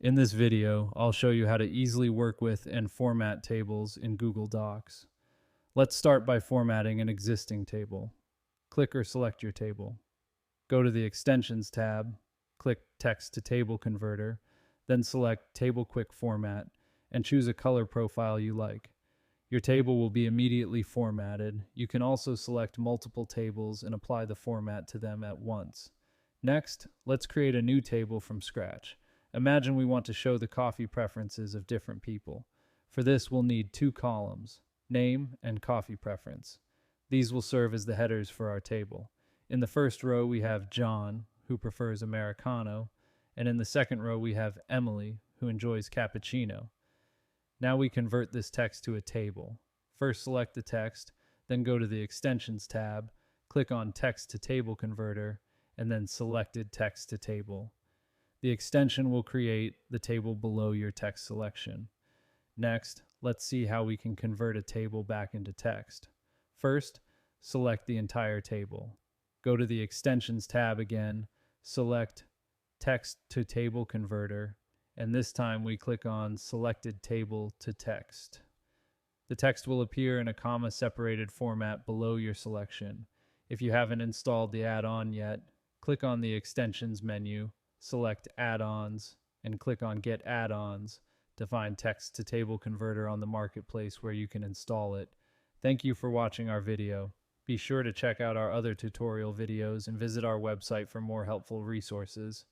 In this video, I'll show you how to easily work with and format tables in Google Docs. Let's start by formatting an existing table. Click or select your table. Go to the Extensions tab, click Text to Table Converter, then select Table Quick Format, and choose a color profile you like. Your table will be immediately formatted. You can also select multiple tables and apply the format to them at once. Next, let's create a new table from scratch. Imagine we want to show the coffee preferences of different people. For this, we'll need two columns, name and coffee preference. These will serve as the headers for our table. In the first row, we have John, who prefers Americano, and in the second row, we have Emily, who enjoys cappuccino. Now we convert this text to a table. First select the text, then go to the Extensions tab, click on Text to Table Converter, and then Selected Text to Table. The extension will create the table below your text selection. Next, let's see how we can convert a table back into text. First, select the entire table. Go to the Extensions tab again, select Text to Table Converter, and this time we click on Selected Table to Text. The text will appear in a comma-separated format below your selection. If you haven't installed the add-on yet, click on the Extensions menu, select Add-ons, and click on Get Add-ons to find Text to Table Converter on the marketplace where you can install it. Thank you for watching our video. Be sure to check out our other tutorial videos and visit our website for more helpful resources.